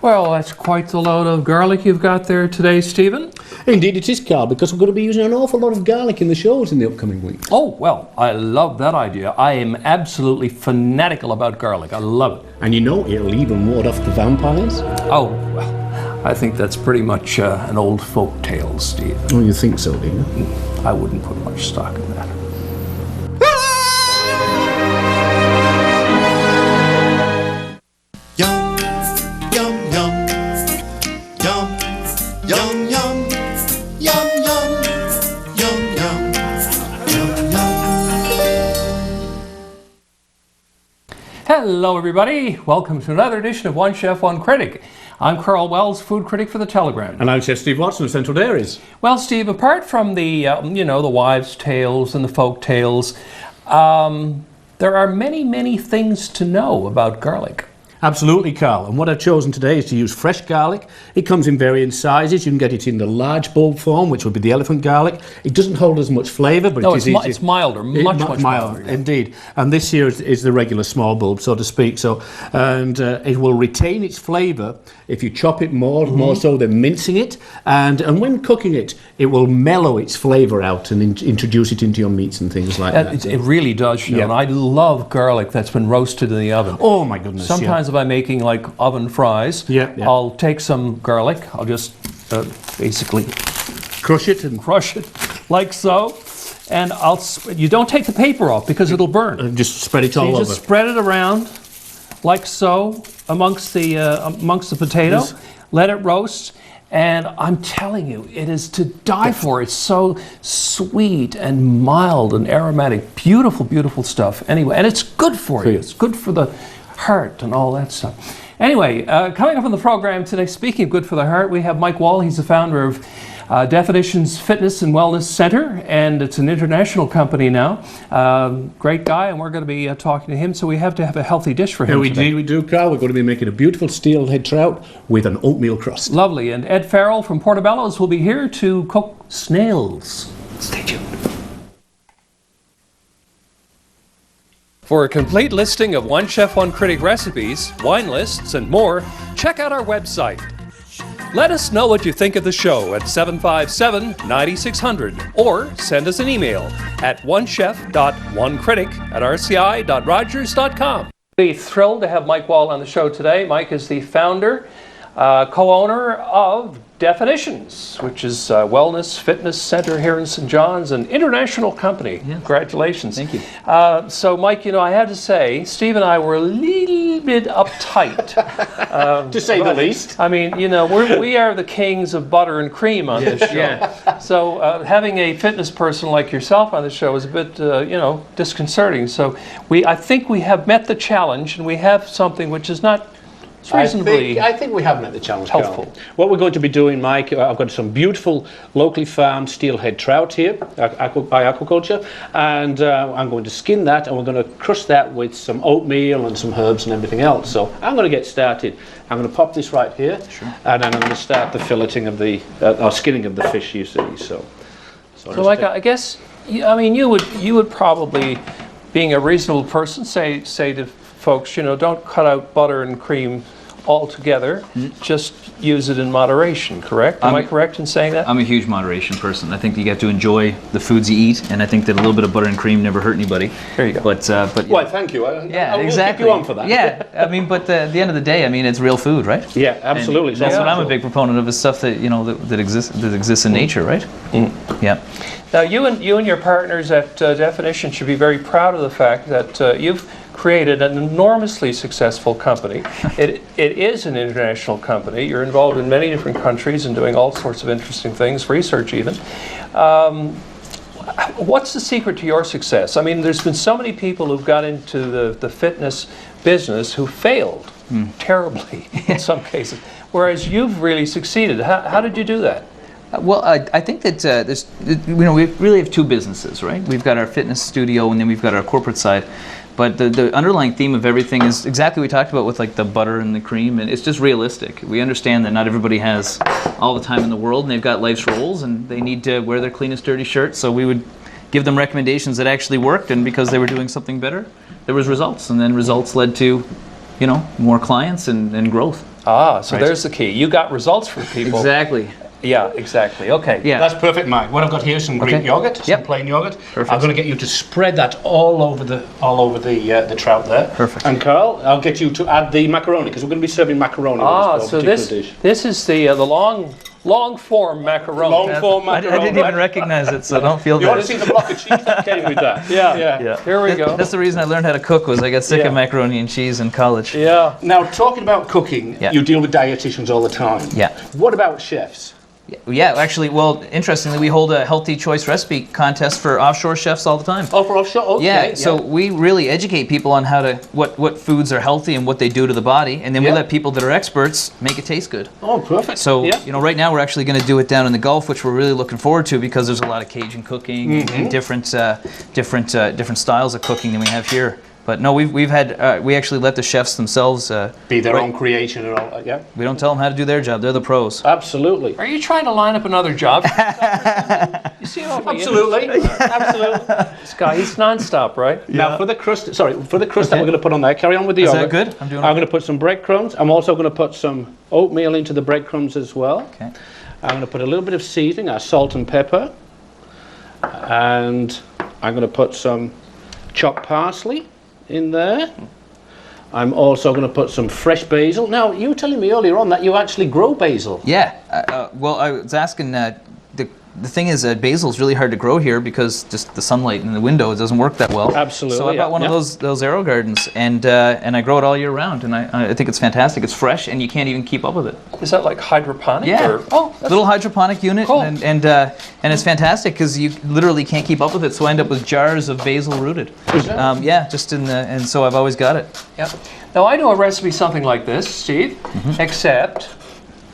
Well, that's quite the load of garlic you've got there today, Stephen. Indeed it is, Karl, because we're going to be using an awful lot of garlic in the shows in the upcoming week. Oh, well, I love that idea. I am absolutely fanatical about garlic. I love it. And you know, it'll even ward off the vampires. Oh, well, I think that's pretty much an old folk tale, Steve. Oh, you think so, do you? I wouldn't put much stock in that. Yum, yum, yum, yum, yum, yum, yum, yum, yum, yum, yum. Hello, everybody. Welcome to another edition of One Chef One Critic. I'm Karl Wells, food critic for the Telegram. And I'm Chef Steve Watson of Central Dairies. Well, Steve, apart from the the wives' tales and the folk tales, there are many, many things to know about garlic. Absolutely, Karl. And what I've chosen today is to use fresh garlic. It comes in varying sizes. You can get it in the large bulb form, which would be the elephant garlic. It doesn't hold as much flavour, but it's milder, much milder. Indeed. And this here is the regular small bulb, so to speak. So, and it will retain its flavour if you chop it more so than mincing it. And when cooking it, it will mellow its flavour out and introduce it into your meats and things like that. It really does, you know, and I love garlic that's been roasted in the oven. Oh my goodness! Sometimes if I'm making like oven fries, I'll take some garlic. I'll just basically crush it like so, and you don't take the paper off because it'll burn. And just spread it all over. Just spread it around like so amongst the potato. Let it roast. And I'm telling you, it is to die for. It's so sweet and mild and aromatic. Beautiful, beautiful stuff. Anyway, and it's good for you. It's good for the heart and all that stuff. Anyway, coming up on the program today, speaking of good for the heart, we have Mike Wahl. He's the founder of Definitions Fitness and Wellness Center, and it's an international company now. Great guy, and we're going to be talking to him, so we have to have a healthy dish for him today. We do, Karl. We're going to be making a beautiful steelhead trout with an oatmeal crust. Lovely, and Ed Farrell from Portobello will be here to cook snails. Stay tuned. For a complete listing of One Chef One Critic recipes, wine lists, and more, check out our website. Let us know what you think of the show at 757-9600 or send us an email at onechef.onecritic@rci.rogers.com. We're thrilled to have Mike Wahl on the show today. Mike is the founder, co-owner of Definitions, which is a wellness fitness center here in St. John's, an international company. Yes. Congratulations. Thank you. So Mike, I have to say, Steve and I were a little bit uptight. To say the least. I mean, we are the kings of butter and cream on this show. Yeah. So having a fitness person like yourself on the show is a bit, disconcerting. So I think we have met the challenge, and we have something which is not reasonably I think we have met the challenge, helpful. Karl. What we're going to be doing, Mike, I've got some beautiful locally farmed steelhead trout here by aquaculture, and I'm going to skin that, and we're going to crust that with some oatmeal and some herbs and everything else. So I'm going to get started. I'm going to pop this right here, and then I'm going to start the filleting of the or skinning of the fish. You see, so like I guess you would probably, being a reasonable person, say to folks, don't cut out butter and cream altogether. Just use it in moderation, correct? Am I correct in saying that? I'm a huge moderation person. I think you get to enjoy the foods you eat, and I think that a little bit of butter and cream never hurt anybody. There you go. But well, thank you. Yeah, I'll exactly. keep you on for that. Yeah, but at the end of the day, it's real food, right? Yeah, absolutely. And that's what I'm a big proponent of, is stuff that that exists in nature, right? Yeah. Now, you and your partners at Definition should be very proud of the fact that you've created an enormously successful company. It is an international company. You're involved in many different countries and doing all sorts of interesting things, research even. What's the secret to your success? I mean, there's been so many people who've got into the fitness business who failed terribly in some cases, whereas you've really succeeded. How did you do that? Well, I think that we really have two businesses, right? We've got our fitness studio, and then we've got our corporate side. But the underlying theme of everything is exactly what we talked about with like the butter and the cream, and it's just realistic. We understand that not everybody has all the time in the world, and they've got life's roles, and they need to wear their cleanest dirty shirt. So we would give them recommendations that actually worked, and because they were doing something better, there was results, and then results led to, more clients and growth. Ah, so Right. there's the key. You got results for people. Exactly. Yeah, exactly. Okay. Yeah. That's perfect, Mike. What I've got here is some Greek Okay. yogurt, some Yep. plain yogurt. Perfect. I'm going to get you to spread that all over the trout there. Perfect. And Karl, I'll get you to add the macaroni because we're going to be serving macaroni Ah, with this so particular this dish. this is the long form macaroni. Long form I macaroni. didn't even recognize it, so don't feel You bad. want to see the block of cheese that came with that? Yeah. Yeah. Here we go. That's the reason I learned how to cook, was I got sick Yeah. of macaroni and cheese in college. Yeah. Now, talking about cooking, Yeah. you deal with dietitians all the time. Yeah. What about chefs? Yeah, actually, well, interestingly, we hold a healthy choice recipe contest for offshore chefs all the time. Oh, for offshore? Okay. Yeah, so we really educate people on how to what foods are healthy and what they do to the body, and then we Yeah. let people that are experts make it taste good. Oh, perfect. So, yeah. you know, right now we're actually going to do it down in the Gulf, which we're really looking forward to because there's a lot of Cajun cooking and different styles of cooking than we have here. But no, we've had we actually let the chefs themselves Be their right. own creation and all that, yeah? We don't tell them how to do their job; they're the pros. Absolutely. Are you trying to line up another job? You see how Absolutely. Absolutely. this guy, he's nonstop, right? Now for the crust, that we're going to put on there, carry on with the Is yogurt. that good? I'm doing I'm going to put some breadcrumbs. I'm also going to put some oatmeal into the breadcrumbs as well. Okay. I'm going to put a little bit of seasoning, our salt and pepper. And I'm going to put some chopped parsley in there. I'm also going to put some fresh basil. Now, you were telling me earlier on that you actually grow basil. Yeah. Well, I was asking. The thing is, basil is really hard to grow here because just the sunlight in the window, it doesn't work that well. Absolutely, So I bought yeah, one yeah. of those arrow gardens, and I grow it all year round, and I think it's fantastic. It's fresh, and you can't even keep up with it. Is that like hydroponic? Yeah. Or, oh, that's Little hydroponic unit, Cool. and it's fantastic because you literally can't keep up with it. So I end up with jars of basil rooted. Yeah, just and so I've always got it. yeah. Now I do a recipe something like this, Steve, except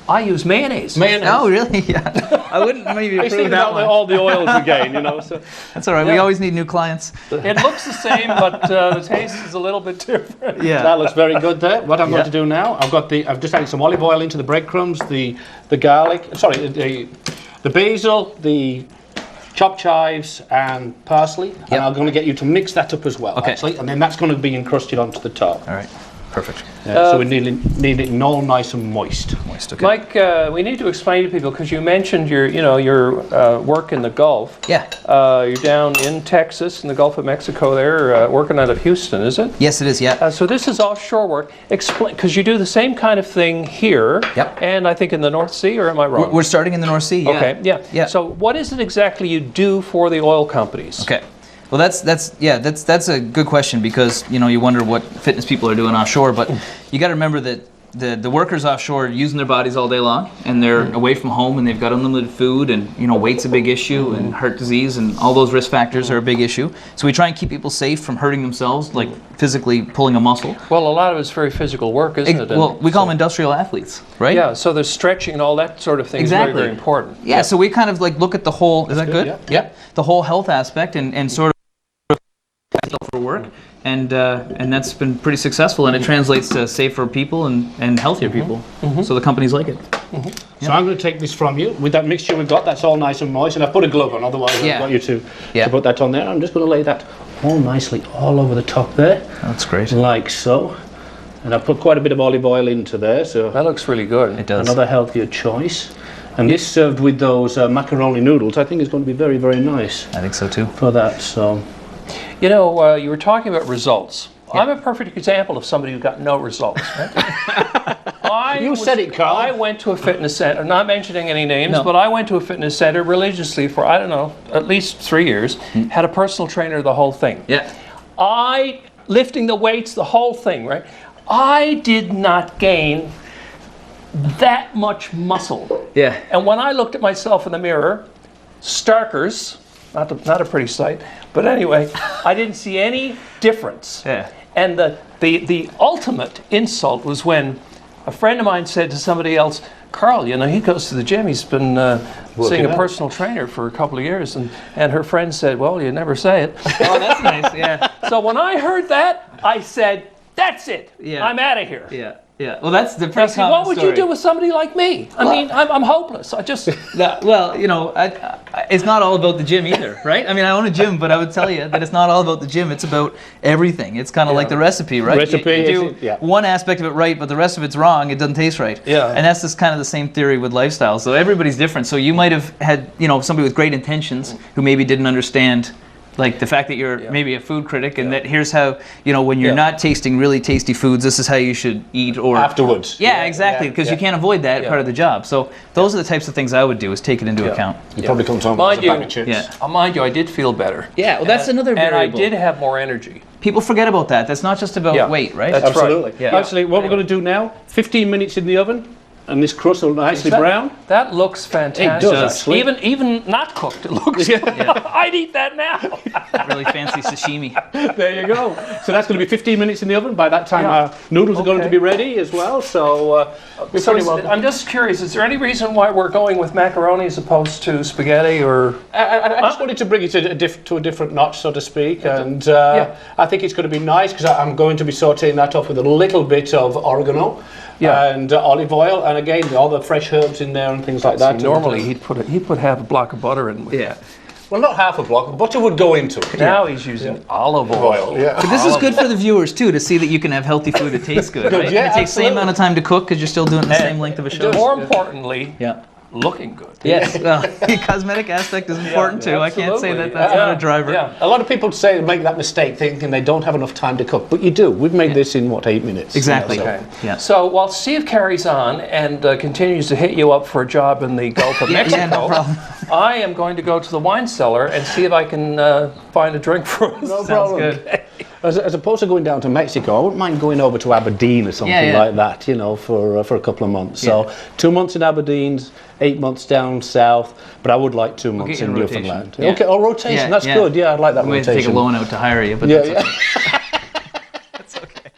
I use mayonnaise. Mayonnaise. Oh, really? Yeah. I wouldn't maybe I approve think that about one. all the oils again, you know. So. That's all right. We Yeah. always need new clients. It looks the same, but the taste is a little bit different. Yeah. That looks very good there. What I'm Yeah. going to do now, I've just added some olive oil into the breadcrumbs, the garlic, sorry, the basil, the chopped chives and parsley, and Yep. I'm going to get you to mix that up as well, Okay. actually, and then that's going to be encrusted onto the top. All right. Perfect. Yeah, so we need it all nice and moist. Moist. Okay. Mike, we need to explain to people because you mentioned your work in the Gulf. Yeah. You're down in Texas, in the Gulf of Mexico. There, working out of Houston, is it? Yes, it is. Yeah. So this is offshore work. Explain, because you do the same kind of thing here. Yep. And I think in the North Sea, or am I wrong? We're starting in the North Sea. Yeah. Okay. Yeah. Yeah. So what is it exactly you do for the oil companies? Okay. Well, that's a good question because you wonder what fitness people are doing offshore, but you got to remember that the workers offshore are using their bodies all day long, and they're away from home, and they've got unlimited food, and weight's a big issue, and heart disease, and all those risk factors are a big issue. So we try and keep people safe from hurting themselves, like physically pulling a muscle. Well, a lot of it's very physical work, isn't it? Well, we call them industrial athletes, right? Yeah. So there's stretching and all that sort of thing Exactly. is very, very important. Yeah, so we kind of like look at the whole. Is that good? yeah. Yeah. The whole health aspect and sort of for work, and that's been pretty successful, and it translates to safer people and healthier people. So the companies like it. So I'm going to take this from you. With that mixture we've got, that's all nice and moist, and I've put a glove on, otherwise Yeah. I've got you to Yeah. put that on there. I'm just going to lay that all nicely all over the top there, That's great. like so. And I've put quite a bit of olive oil into there, so That looks really good. It does. another healthier choice. And this served with those macaroni noodles, I think is going to be very, very nice I think so too. for that. So You know, you were talking about results. I'm a perfect example of somebody who got no results. Right? You said it, Karl. I went to a fitness center, not mentioning any names, No. but I went to a fitness center religiously for, I don't know, at least 3 years, had a personal trainer the whole thing. Yeah. Lifting the weights, the whole thing, right? I did not gain that much muscle. Yeah. And when I looked at myself in the mirror, starkers, not a pretty sight, but anyway, I didn't see any difference. Yeah. And the ultimate insult was when a friend of mine said to somebody else, Karl, he goes to the gym, he's been seeing a out. personal trainer for a couple of years, and her friend said, well, you never say it. Oh, that's nice. Yeah. So when I heard that, I said, that's it. Yeah. I'm out of here. Yeah. Yeah. Well, that's the Now, pretty see, common what would you story. do with somebody like me? I mean, I'm hopeless. I just... Well, you know, it's not all about the gym either, right? I mean, I own a gym, but I would tell you that it's not all about the gym. It's about everything. It's kind of like the recipe, right? Recipe, You do one aspect of it right, but the rest of it's wrong. It doesn't taste right. Yeah. And that's just kind of the same theory with lifestyle. So everybody's different. So you might have had, you know, somebody with great intentions who maybe didn't understand, like the fact that you're maybe a food critic, and that here's how, you know, when you're not tasting really tasty foods, this is how you should eat, or Afterwards. Yeah, exactly, because you can't avoid that part of the job. So those are the types of things I would do, is take it into account. You probably come home Mind with a bag of chips. Yeah. Mind you, I did feel better. Yeah, well, that's another And I variable. did have more energy. People forget about that. That's not just about weight, right? That's Absolutely. right. Yeah. Actually, what we're going to do now, 15 minutes in the oven, and this crust will nicely brown. That looks fantastic. It does, actually. Even not cooked, it looks. I'd eat that now. Really fancy sashimi. There you go. So that's going to be 15 minutes in the oven. By that time, our noodles are going to be ready as well. So, we're So pretty well. I'm just curious, is there any reason why we're going with macaroni as opposed to spaghetti or... I just wanted to bring it to a different notch, so to speak, and I think it's going to be nice because I'm going to be sautéing that off with a little bit of oregano and olive oil, and again all the fresh herbs in there and things like that. Normally he'd put half a block of butter in with it. Well, not half a block. Butter would go into it. Now he's using olive oil. Yeah. But this is good for the viewers too, to see that you can have healthy food that tastes good. Right? yeah, And it takes the same amount of time to cook because you're still doing it in the same length of a show. More importantly, Yeah. looking good. Yes. Well, the cosmetic aspect is important too. I can't say that that's not a driver. Yeah. A lot of people make that mistake thinking they don't have enough time to cook, but you do. We've made this in 8 minutes? Exactly. So- Okay. Yeah. So while Steve carries on and continues to hit you up for a job in the Gulf of Mexico, Yeah, no problem. I am going to go to the wine cellar and see if I can find a drink for us. No Sounds problem. good. As opposed to going down to Mexico, I wouldn't mind going over to Aberdeen or something like that, you know, for a couple of months. So 2 months in Aberdeen, 8 months down south, but I would like 2 months you in a rotation. Newfoundland. Yeah. Okay, rotation, Yeah, that's yeah. good. Yeah, I'd like that We have to rotation. take a loan out to hire you, but Yeah, that's okay.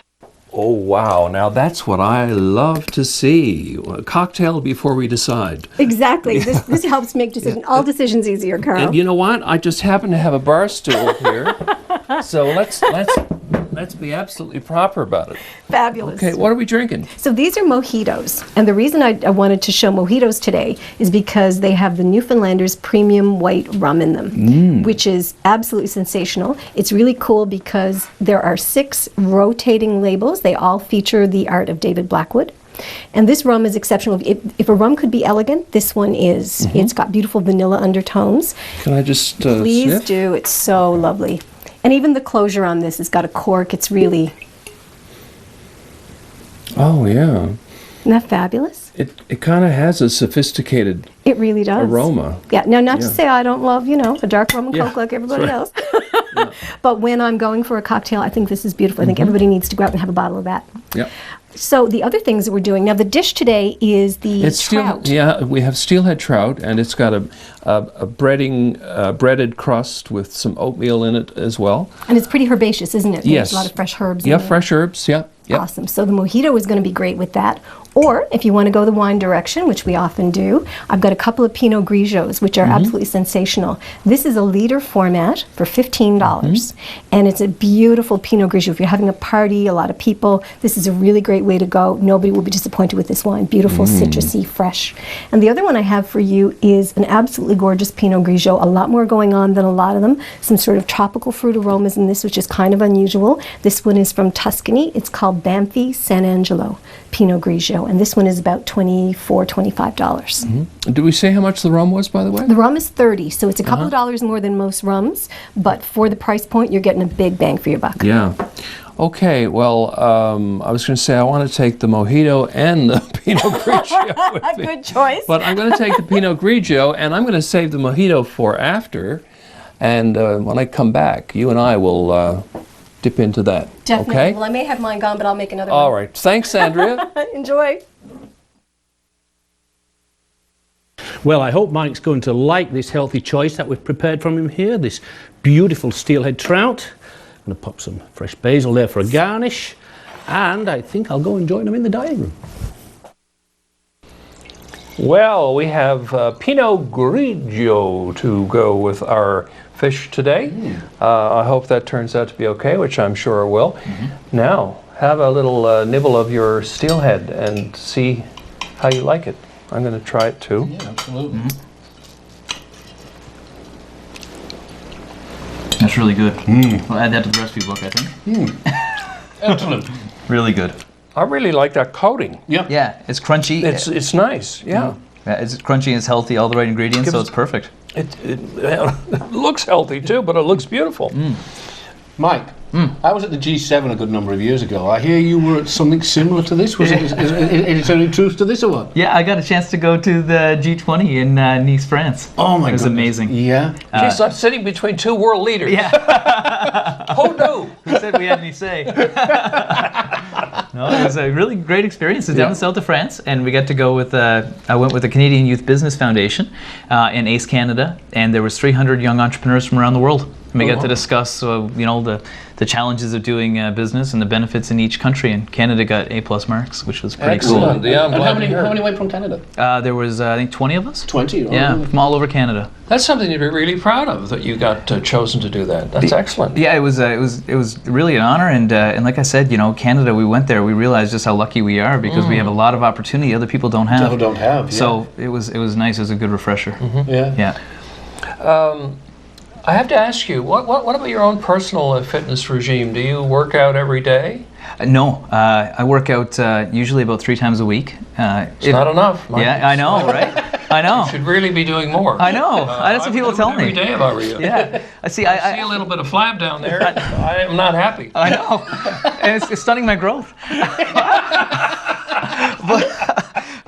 Oh, wow. Now that's what I love to see. A cocktail before we decide. Exactly. This helps make all decisions easier, Karl. And you know what? I just happen to have a bar stool here. So let's be absolutely proper about it. Fabulous. Okay, what are we drinking? So these are mojitos. And the reason I wanted to show mojitos today is because they have the Newfoundlanders premium white rum in them, which is absolutely sensational. It's really cool because there are 6 rotating labels. They all feature the art of David Blackwood. And this rum is exceptional. If a rum could be elegant, this one is. It's got beautiful vanilla undertones. Can I just Please sniff? do. It's so lovely. And even the closure on this has got a cork. It's really... Oh, yeah. Isn't that fabulous? It kind of has a sophisticated It really does. aroma. Yeah, now not to say I don't love, a dark rum and coke like everybody else. But when I'm going for a cocktail, I think this is beautiful. I think everybody needs to go out and have a bottle of that. Yep. So the other things that we're doing, now the dish today is the trout. We have steelhead trout, and it's got a breaded crust with some oatmeal in it as well. And it's pretty herbaceous, isn't it? Yes. There's a lot of fresh herbs in Yeah, there. fresh herbs, yeah. Yep. Awesome. So the mojito is going to be great with that. Or if you want to go the wine direction, which we often do, I've got a couple of Pinot Grigios, which are absolutely sensational. This is a liter format for $15, and it's a beautiful Pinot Grigio. If you're having a party, a lot of people, this is a really great way to go. Nobody will be disappointed with this wine. Beautiful, citrusy, fresh. And the other one I have for you is an absolutely gorgeous Pinot Grigio. A lot more going on than a lot of them. Some sort of tropical fruit aromas in this, which is kind of unusual. This one is from Tuscany. It's called Banfi San Angelo Pinot Grigio, and this one is about $24, $25. Did we say how much the rum was, by the way? The rum is $30, so it's a couple of dollars more than most rums, but for the price point, you're getting a big bang for your buck. Yeah. Okay, well, I was going to say I want to take the mojito and the Pinot Grigio with me. Good choice. But I'm going to take the Pinot Grigio, and I'm going to save the mojito for after. And when I come back, you and I will dip into that. Definitely. Okay? Well, I may have mine gone, but I'll make another All one. right. Thanks, Andrea. Enjoy. Well, I hope Mike's going to like this healthy choice that we've prepared from him here, this beautiful steelhead trout. I'm going to pop some fresh basil there for a garnish, and I think I'll go and join them in the dining room. Well, we have Pinot Grigio to go with our fish today. I hope that turns out to be okay, which I'm sure it will. Now, have a little nibble of your steelhead and see how you like it. I'm going to try it too. Yeah, absolutely. That's really good. We'll add that to the recipe book, I think. Excellent. Really good. I really like that coating. Yep. Yeah, it's crunchy. It's nice. Yeah. Yeah, it's crunchy, it's healthy, all the right ingredients, so it's perfect. It looks healthy too, but it looks beautiful. Mike, I was at the G7 a good number of years ago. I hear you were at something similar to this. Was is there any truth to this or what? Yeah, I got a chance to go to the G20 in Nice, France. Oh my god, it was amazing. Yeah. Jeez, I'm sitting between two world leaders. Yeah. Who knew? Who said we had any say? No, it was a really great experience. It's down in the south of France, and we got to go with. I went with the Canadian Youth Business Foundation in ACE Canada, and there was 300 young entrepreneurs from around the world. And we got to discuss, the challenges of doing business and the benefits in each country. And Canada got A+ marks, which was pretty Excellent. cool. Yeah, I'm And glad how to hear. many went from Canada? There was, I think, 20 of us. 20. Right? Yeah, from all over Canada. That's something to be really proud of, that you got chosen to do that. That's excellent. Yeah, it was really an honor, and like I said, Canada. We went there. We realized just how lucky we are because we have a lot of opportunity other people don't have. People don't have. Yeah. So it was nice. It was a good refresher. Yeah. Yeah. I have to ask you, what about your own personal fitness regime? Do you work out every day? No, I work out usually about 3 times a week. It's not enough. Mike. Yeah, I know, right? I know. You should really be doing more. I know. That's what people tell me. Every day if I were you. Yeah. I see. I see a little bit of flab down there. I am not happy. I know. And it's stunning my growth. But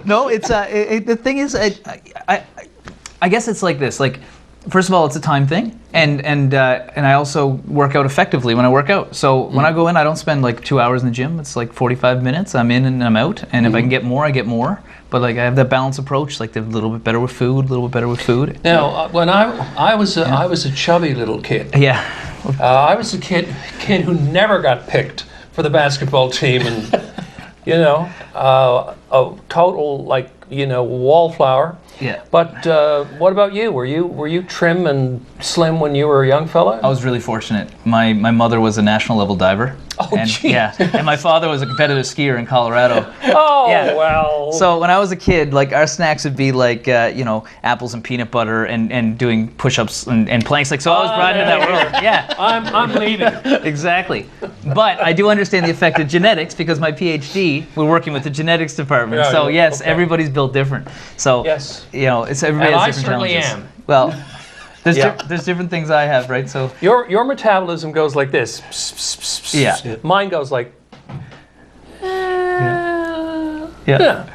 no, it's the thing is, I guess it's like this. Like, first of all, it's a time thing, and I also work out effectively when I work out. So when I go in, I don't spend like 2 hours in the gym. It's like 45 minutes. I'm in and I'm out. And if I can get more, I get more. But like I have that balanced approach, like a little bit better with food, a little bit better with food. Now, when I was a chubby little kid. Yeah. I was a kid who never got picked for the basketball team, and a total wallflower. Yeah. But what about you? Were you trim and slim when you were a young fella? I was really fortunate. My mother was a national level diver. Oh, geez. Yeah, and my father was a competitive skier in Colorado. Oh, Yeah. well. So when I was a kid, like our snacks would be like apples and peanut butter and doing push-ups and planks. Like so, I was brought into that world. Yeah, I'm leaving. exactly. But I do understand the effect of genetics because my PhD, we're working with the genetics department. Yeah, So yes, okay. everybody's built different. So Yes. it's everybody And has I different certainly challenges. am. Well, there's Yeah. there's different things I have, right? So Your metabolism goes like this. Pss, pss, pss, pss. Yeah. Mine goes like. yeah.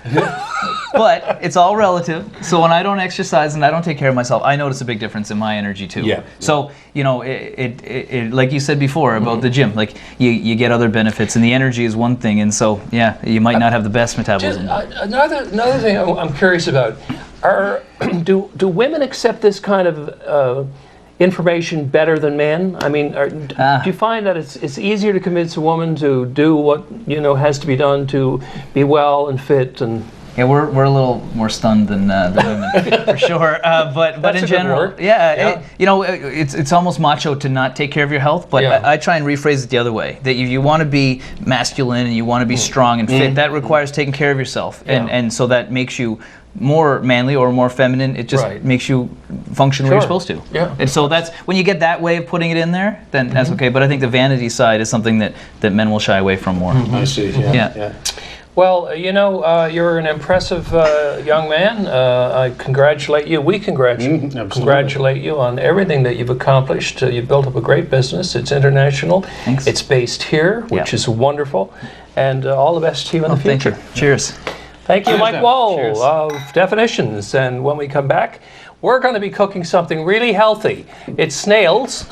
But it's all relative. So when I don't exercise and I don't take care of myself, I notice a big difference in my energy too. Yeah. So it like you said before about the gym, like you get other benefits, and the energy is one thing, and so yeah, you might not have the best metabolism. Another thing I'm curious about: do women accept this kind of information better than men? I mean, do you find that it's easier to convince a woman to do what has to be done to be well and fit and? Yeah, we're a little more stunned than the women for sure. But That's in a good general, word. yeah. It's almost macho to not take care of your health. But Yeah. I try and rephrase it the other way. That if you want to be masculine and you want to be strong and fit, that requires taking care of yourself, and so that makes you more manly or more feminine. It just Right. makes you function where you're Sure. supposed to. Yeah. And so that's when you get that way of putting it in there, then that's okay. But I think the vanity side is something that men will shy away from more. I see. Yeah. Well, you're an impressive young man. I congratulate you. We absolutely. congratulate you on everything that you've accomplished. You've built up a great business. It's international. Thanks. It's based here, which Yeah. is wonderful. And all the best to you in the Thank future. you. Cheers. Thank you, Mike Cheers. Wahl of Definitions. And when we come back, we're going to be cooking something really healthy. It's snails,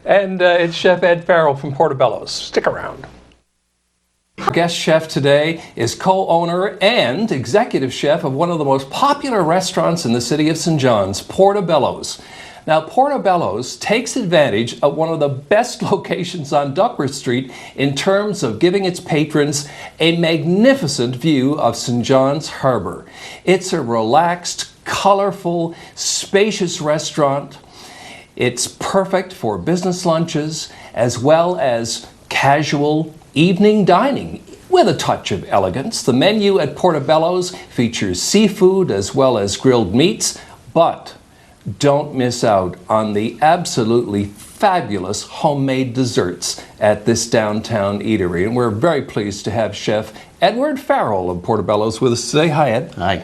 and it's Chef Ed Farrell from Portobello's. Stick around. Our guest chef today is co-owner and executive chef of one of the most popular restaurants in the city of St. John's, Portobello's. Now, Portobello's takes advantage of one of the best locations on Duckworth Street in terms of giving its patrons a magnificent view of St. John's Harbor. It's a relaxed, colorful, spacious restaurant. It's perfect for business lunches as well as casual evening dining with a touch of elegance. The menu at Portobello's features seafood as well as grilled meats, but don't miss out on the absolutely fabulous homemade desserts at this downtown eatery. And we're very pleased to have Chef Edward Farrell of Portobello's with us today. Hi, Ed. Hi.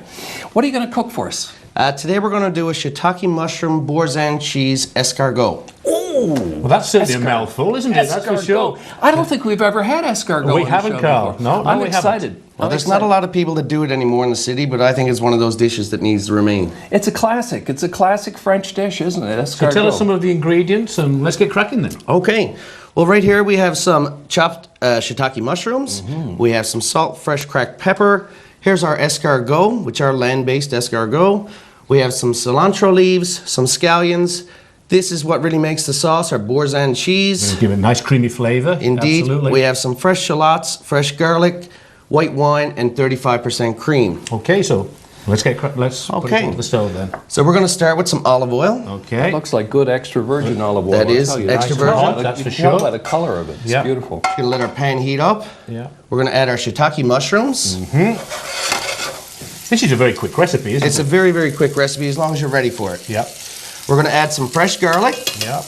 What are you going to cook for us? Today we're going to do a shiitake mushroom boursin cheese escargot. Well, that's certainly a mouthful, isn't it? That's for sure. I don't think we've ever had escargot. We on the haven't, show Karl. before. No, I'm we haven't. excited. Well, there's not a lot of people that do it anymore in the city, but I think it's one of those dishes that needs to remain. It's a classic. It's a classic French dish, isn't it? Escargot. So tell us some of the ingredients and let's get cracking then. Okay. Well, right here we have some chopped shiitake mushrooms. We have some salt, fresh cracked pepper. Here's our escargot, which are land-based escargot. We have some cilantro leaves, some scallions. This is what really makes the sauce, our boursin cheese. Give it a nice creamy flavour. Indeed. Absolutely. We have some fresh shallots, fresh garlic, white wine, and 35% cream. Okay, so let's put it onto the stove then. So we're going to start with some olive oil. Okay. Looks like good extra virgin olive oil. That I'll is tell you. extra You can tell virgin. by the- That's you for can tell sure. by the color of it. It's Yeah. beautiful. We're going to let our pan heat up. Yeah. We're going to add our shiitake mushrooms. This is a very quick recipe, isn't It's it? a very, very quick recipe as long as you're ready for it. Yeah. We're going to add some fresh garlic. Yeah.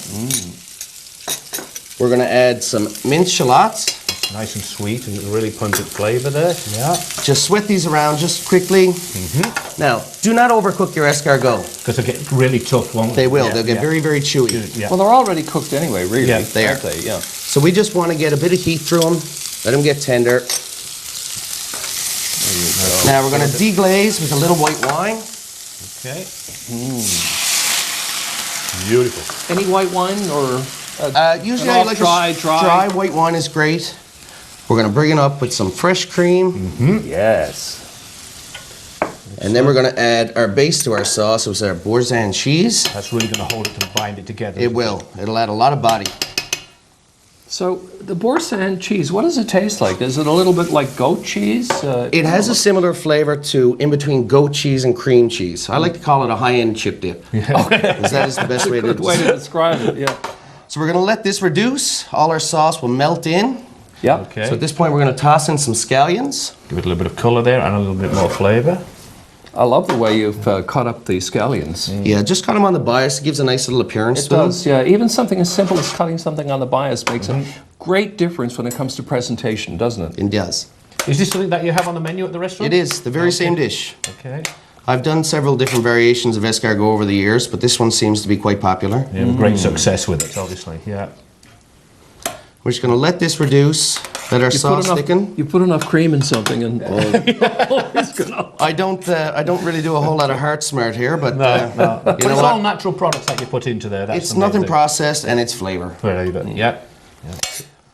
We're going to add some minced shallots. Nice and sweet and really pungent flavour there. Yeah. Just sweat these around just quickly. Now, do not overcook your escargot. Because they'll get really tough, won't they? They will. Yeah, They'll get yeah. very, very chewy. Yeah. Well, they're already cooked anyway, really. Yeah, they aren't are. they? Yeah. So we just want to get a bit of heat through them. Let them get tender. Now we're going to deglaze with a little white wine. Okay. Beautiful. Any white wine or Usually an I off like dry. white wine is great. We're going to bring it up with some fresh cream. Yes. And then we're going to add our base to our sauce, which is our boursin cheese. That's really going to hold it and bind it together. It will. It'll add a lot of body. So the boursin cheese, what does it taste like? Is it a little bit like goat cheese? It has a similar flavor to in between goat cheese and cream cheese. I like to call it a high-end chip dip. Because that is the best way to good way to describe it. Yeah. So we're going to let this reduce. All our sauce will melt in. Yeah. Okay. So at this point, we're going to toss in some scallions. Give it a little bit of colour there and a little bit more flavour. I love the way you've cut up the scallions. Yeah, just cut them on the bias. It gives a nice little appearance It to does, yeah. Even something as simple as cutting something on the bias makes a great difference when it comes to presentation, doesn't it? them. It does. Is this something that you have on the menu at the restaurant? It is the very same dish. Okay. I've done several different variations of escargot over the years, but this one seems to be quite popular. You have great success with it, obviously. Yeah. We're just going to let this reduce, let our sauce thicken. You put enough cream in something and I don't really do a whole lot of heart smart here, but But you it's know all what? natural products that you put into there. That's It's the main nothing thing. processed and it's flavor. Flavour. Yeah.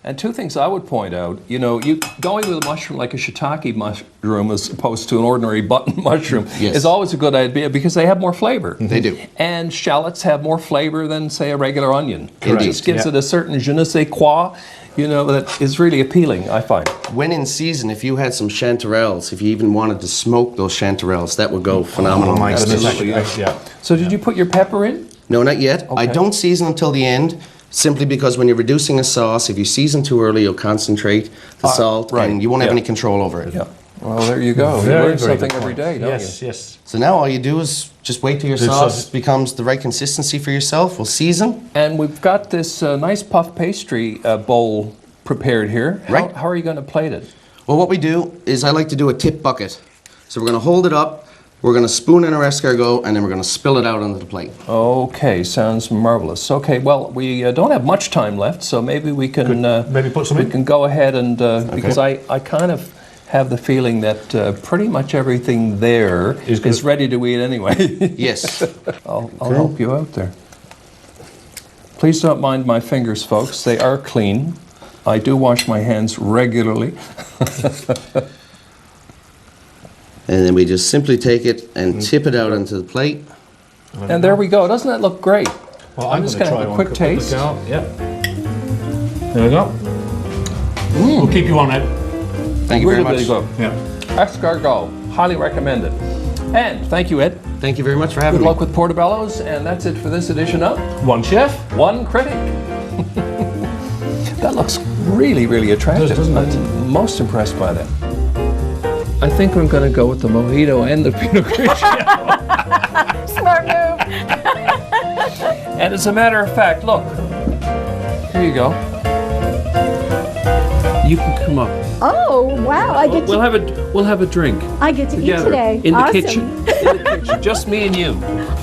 And two things I would point out, you going with a mushroom like a shiitake mushroom as opposed to an ordinary button mushroom Yes. is always a good idea because they have more flavor. They do. And shallots have more flavor than, say, a regular onion. It Indeed, just gives yeah. it a certain je ne sais quoi, that is really appealing, I find. When in season, if you had some chanterelles, if you even wanted to smoke those chanterelles, that would go phenomenal. Oh my goodness. Absolutely, Yeah. So did you put your pepper in? No, not yet. I Okay. don't season until the end, simply because when you're reducing a sauce, if you season too early, you'll concentrate the salt right, and you won't have yeah. any control over it. Yeah. Well, there you go. Very, you learn very something good every point. day, don't Yes, you? yes. So now all you do is just wait till your The sauce sauce- becomes the right consistency for yourself. We'll season. And we've got this nice puff pastry bowl prepared here. Right. How are you going to plate it? Well, what we do is I like to do a tip bucket. So we're going to hold it up, we're going to spoon in our escargot, and then we're going to spill it out onto the plate. Okay, sounds marvelous. Okay, well, we don't have much time left, so maybe we can maybe put some we in? can go ahead and because I kind of have the feeling that pretty much everything there Is good. is ready to eat anyway. Yes. I'll help you out there. Please don't mind my fingers, folks. They are clean. I do wash my hands regularly. And then we just simply take it and tip it out onto the plate. And there we go. Doesn't that look great? Well, I'm just gonna going to have a try quick one. taste. Yeah. There we go. We'll keep you on it. Thank you Really, very really much. good. Yeah. Escargot, highly recommended. And thank you, Ed. Thank you very much for having Good me. luck with Portobello's, and that's it for this edition of One chef. One Critic. That looks really, really attractive. doesn't it? I'm most impressed by that. I think I'm going to go with the mojito and the Pinot Grigio. Smart move. And as a matter of fact, look, here you go. You can come up. Oh, wow. I get We'll have a drink I get to eat together today. in the Awesome. kitchen. In the kitchen, just me and you.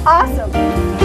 Awesome.